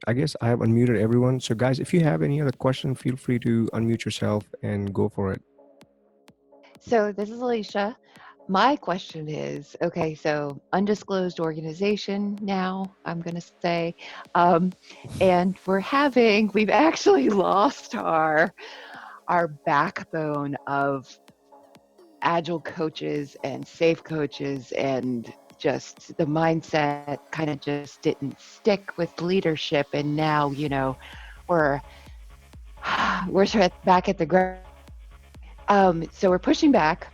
I guess I have unmuted everyone. So, guys, if you have any other question, feel free to unmute yourself and go for it. So this is Alicia. My question is, okay, so undisclosed organization now, I'm going to say, um, and we've actually lost our backbone of agile coaches and safe coaches, and just the mindset kind of just didn't stick with leadership. And now, we're we're back at the ground. So we're pushing back,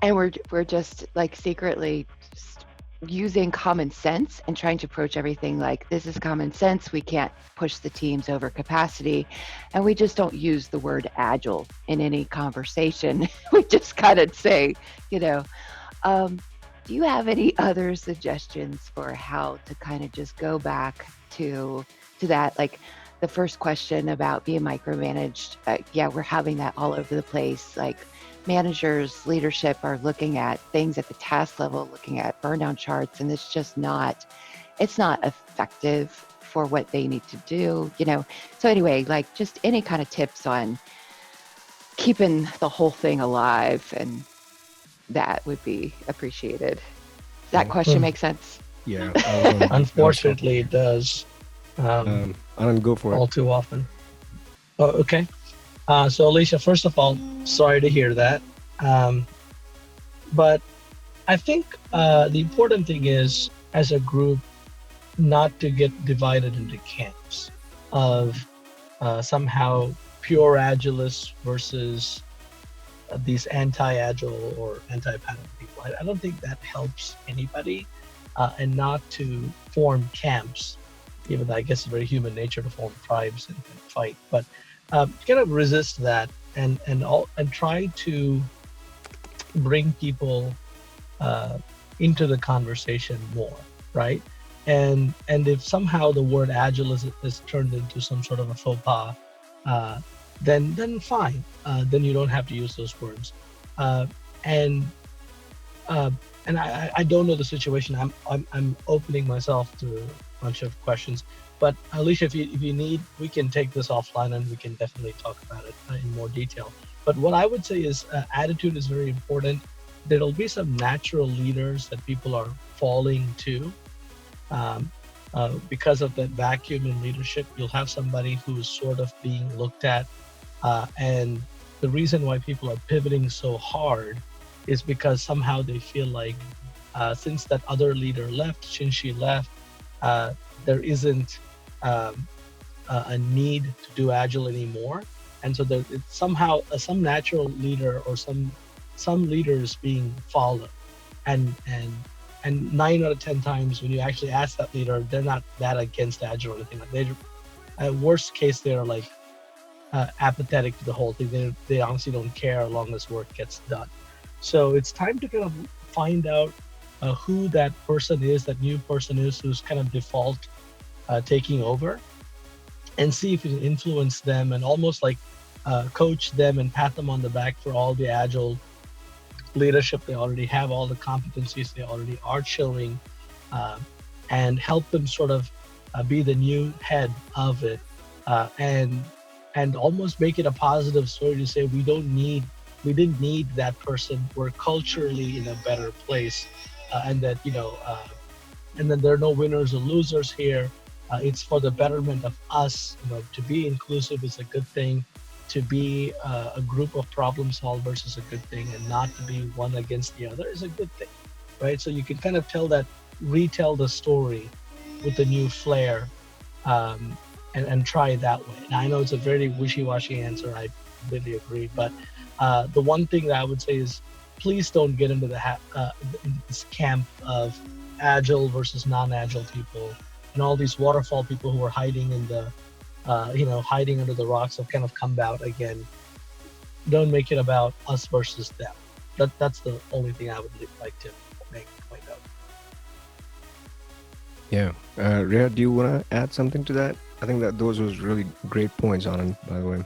and we're just like secretly just using common sense and trying to approach everything like this is common sense. We can't push the teams over capacity, and we just don't use the word agile in any conversation. We just kind of say, you know, um, do you have any other suggestions for how to kind of just go back to that? Like the first question about being micromanaged. Yeah, we're having that all over the place. Like managers, leadership are looking at things at the task level, looking at burn down charts, and it's not effective for what they need to do. So anyway, like just any kind of tips on keeping the whole thing alive, and that would be appreciated. Does that Yeah, question Hmm. make sense? yeah. I was talking. Unfortunately, it does, um, I don't go for it. all too often. Oh, okay. So, Alicia, first of all, sorry to hear that. Um, but I think the important thing is, as a group, not to get divided into camps of somehow pure agilists versus these anti-agile or anti-pattern people. I don't think that helps anybody, and not to form camps, even though I guess it's very human nature to form tribes and fight. But kind of resist that, and try to bring people uh, into the conversation more, right? And if somehow the word agile is turned into some sort of a faux pas, uh, then fine. Then you don't have to use those words. Uh, and uh, and I don't know the situation. I'm opening myself to a bunch of questions. But Alicia, if you need, we can take this offline and we can definitely talk about it in more detail. But what I would say is attitude is very important. There'll be some natural leaders that people are falling to, um, because of that vacuum in leadership. You'll have somebody who's sort of being looked at, and the reason why people are pivoting so hard is because somehow they feel like, since that other leader left, since she left, uh, there isn't um, a need to do agile anymore, and so there it's somehow some natural leader or some leaders being followed, and 9 out of 10 times when you actually ask that leader, they're not that against agile or anything like that. At worst case, they're like apathetic to the whole thing. They honestly don't care as long as work gets done. So it's time to kind of find out who that person is, that new person is, who's kind of default taking over, and see if you can influence them and almost like coach them and pat them on the back for all the agile leadership they already have, all the competencies they already are showing, uh, and help them sort of be the new head of it, and almost make it a positive story to say we didn't need that person. We're culturally in a better place, and that and then there are no winners or losers here. It's for the betterment of us. To be inclusive is a good thing. To be a group of problem solvers is a good thing, and not to be one against the other is a good thing, right? So you can kind of retell the story with a new flair, um, and try it that way. Now I know it's a very wishy-washy answer. I completely agree, but the one thing that I would say is, please don't get into into this camp of agile versus non-agile people, and all these waterfall people who are hiding in the hiding under the rocks have kind of come out again. Don't make it about us versus them. That's the only thing I would like to make point out. Yeah. Rhea, do you want to add something to that? I think that those was really great points on it, by the way.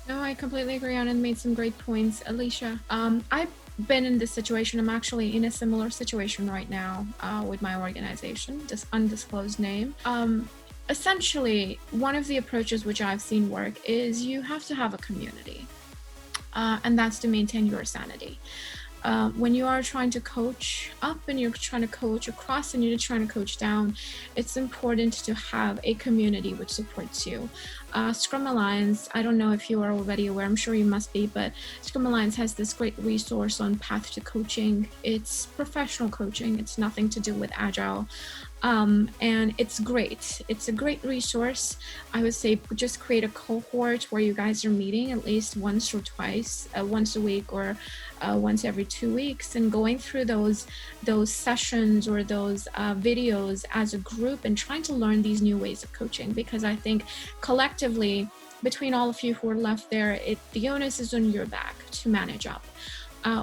No, I completely agree on it. Made some great points, Alicia. I've been in this situation. I'm actually in a similar situation right now with my organization, this undisclosed name. essentially, one of the approaches which I've seen work is you have to have a community, and that's to maintain your sanity. When you are trying to coach up and you're trying to coach across and you're trying to coach down, it's important to have a community which supports you. Scrum Alliance, I don't know if you are already aware, I'm sure you must be, but Scrum Alliance has this great resource on Path to Coaching. It's professional coaching, it's nothing to do with Agile. And it's great. It's a great resource. I would say just create a cohort where you guys are meeting at least once or twice, once a week or once every 2 weeks, and going through those sessions or those videos as a group and trying to learn these new ways of coaching. Because I think collectively, between all of you who are left there, the onus is on your back to manage up.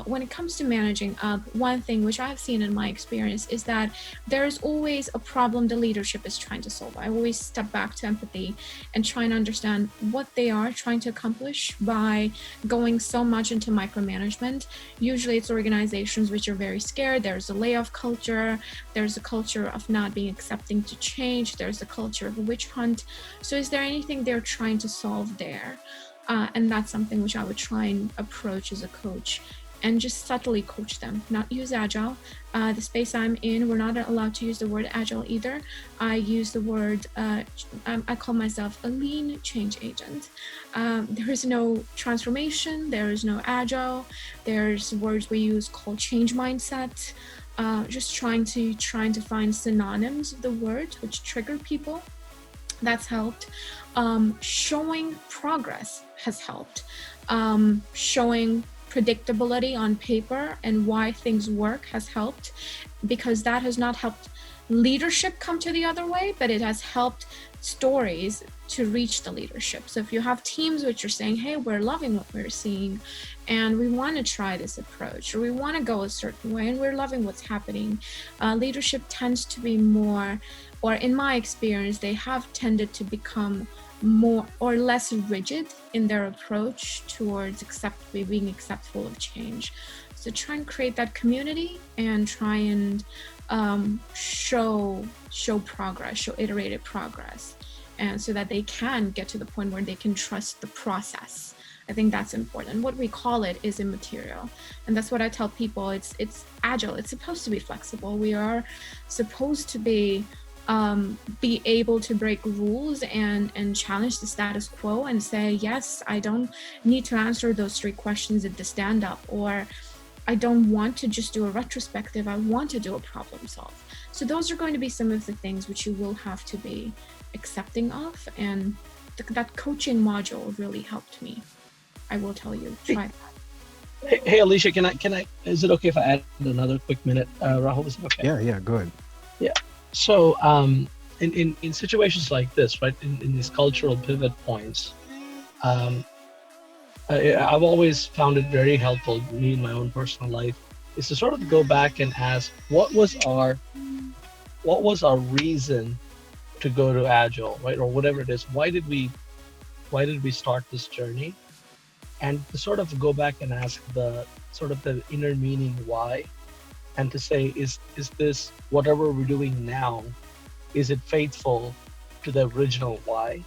When it comes to managing up, one thing which I've seen in my experience is that there's always a problem the leadership is trying to solve. I always step back to empathy and try and understand what they are trying to accomplish by going so much into micromanagement. Usually it's organizations which are very scared. There's a layoff culture. There's a culture of not being accepting to change. There's a culture of a witch hunt. So is there anything they're trying to solve there? And that's something which I would try and approach as a coach, and just subtly coach them, not use Agile. The space I'm in, we're not allowed to use the word Agile either. I use the word, I call myself a lean change agent. There is no transformation, there is no Agile. There's words we use called change mindset. Just trying to find synonyms of the word which trigger people. That's helped. Showing progress has helped. Showing predictability on paper and why things work has helped, because that has not helped leadership come to the other way, but it has helped stories to reach the leadership. So if you have teams which are saying, hey, we're loving what we're seeing and we want to try this approach, or we want to go a certain way and we're loving what's happening, leadership tends to be more, or in my experience, they have tended to become more or less rigid in their approach towards being acceptable of change. So try and create that community and try and show progress, show iterated progress, and so that they can get to the point where they can trust the process. I think that's important. What we call it is immaterial, and that's what I tell people. It's agile. It's supposed to be flexible. We are supposed to be able to break rules and challenge the status quo and say, yes, I don't need to answer those 3 questions at the stand-up, or I don't want to just do a retrospective, I want to do a problem solve. So those are going to be some of the things which you will have to be accepting of, and that coaching module really helped me. I will tell you, try that. Hey, Alicia, can I? Is it okay if I add another quick minute? Rahul, is it okay? Yeah, go ahead. Yeah. So in situations like this, right, in these cultural pivot points, I've always found it very helpful, me in my own personal life, is to sort of go back and ask, what was our reason to go to Agile, right, or whatever it is? Why did we start this journey? And to sort of go back and ask the inner meaning why, and to say, is this, whatever we're doing now, is it faithful to the original why,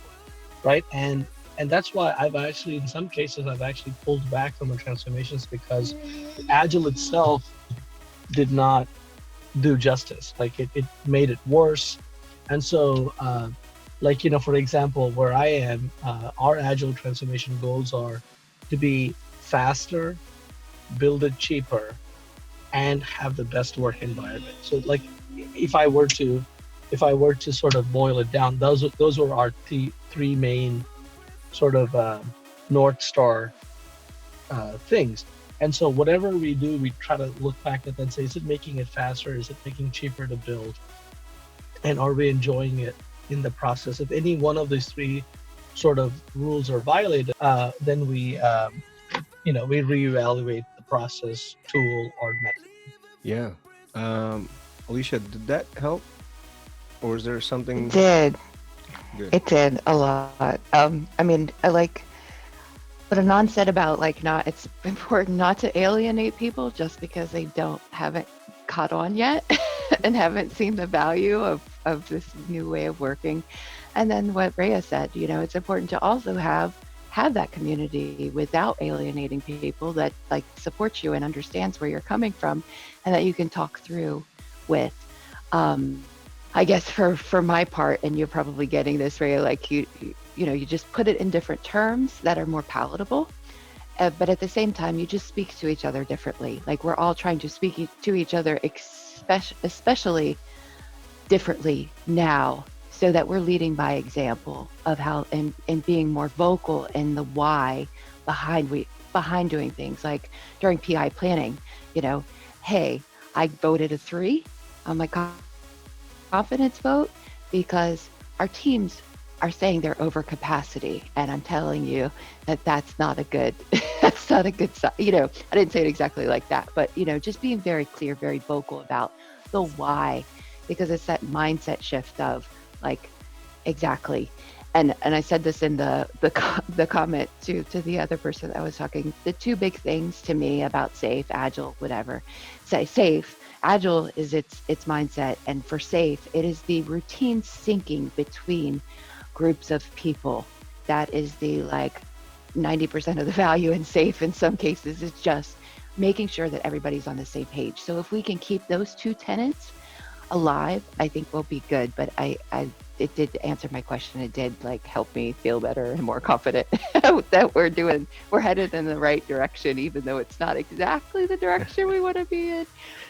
right? And that's why I've actually, in some cases, I've actually pulled back from the transformations, because Agile itself did not do justice. Like it made it worse. And so, for example, where I am, our Agile transformation goals are to be faster, build it cheaper, and have the best work environment. So like, if I were to sort of boil it down, those were our 3 main sort of North Star things. And so whatever we do, we try to look back at that and say, is it making it faster? Is it making it cheaper to build? And are we enjoying it in the process? If any one of these 3 sort of rules are violated, then we reevaluate the process, tool, or method. Yeah. Alicia, did that help? Or is there something? It did. Good. It did a lot. I mean, I like what Anand said about it's important not to alienate people just because they haven't caught on yet and haven't seen the value of this new way of working. And then what Rhea said, it's important to also have that community without alienating people that like supports you and understands where you're coming from and that you can talk through with. Um, I guess for my part, and you're probably getting this, Rhea, like you just put it in different terms that are more palatable. But at the same time, you just speak to each other differently. Like we're all trying to speak to each other, especially differently now, so that we're leading by example of how and being more vocal in the why behind doing things. Like during PI planning, you know, hey, I voted a 3 on my confidence vote because our teams are saying they're over capacity, and I'm telling you that that's not a good that's not a good sign. I didn't say it exactly like that, but just being very clear, very vocal about the why, because it's that mindset shift of like, exactly. And I said this in the comment to the other person that I was talking. The two big things to me about safe, agile, whatever. Say safe, agile is its mindset, and for safe, it is the routine syncing between groups of people. That is the like 90% of the value in safe. In some cases, is just making sure that everybody's on the same page. So if we can keep those two tenets alive, I think we'll be good. But it did answer my question. It did like help me feel better and more confident that we're headed in the right direction, even though it's not exactly the direction we want to be in.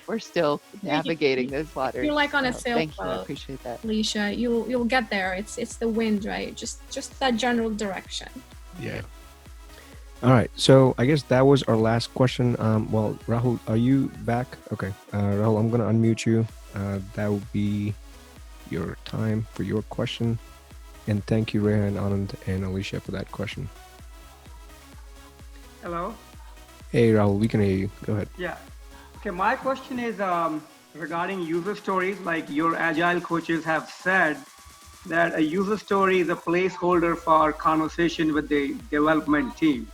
We're still navigating those waters. You're like on a So sailboat. thank you. I appreciate that. Alicia, you'll get there. It's the wind, right? Just that general direction. Yeah. All right. So I guess that was our last question. Well, Rahul, are you back? Okay. Rahul, I'm going to unmute you. That will be your time for your question. And thank you, Rehan, Anand, and Alicia for that question. Hello. Hey, Rahul, we can hear you. Go ahead. Yeah. Okay. My question is regarding user stories. Like your agile coaches have said that a user story is a placeholder for conversation with the development team.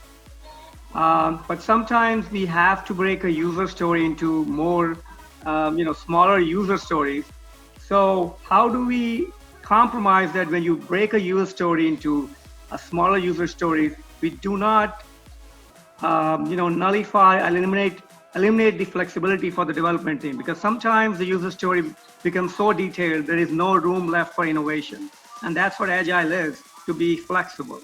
But sometimes we have to break a user story into more, smaller user stories. So how do we compromise that when you break a user story into a smaller user story, we do not, nullify, eliminate the flexibility for the development team? Because sometimes the user story becomes so detailed, there is no room left for innovation. And that's what Agile is, to be flexible.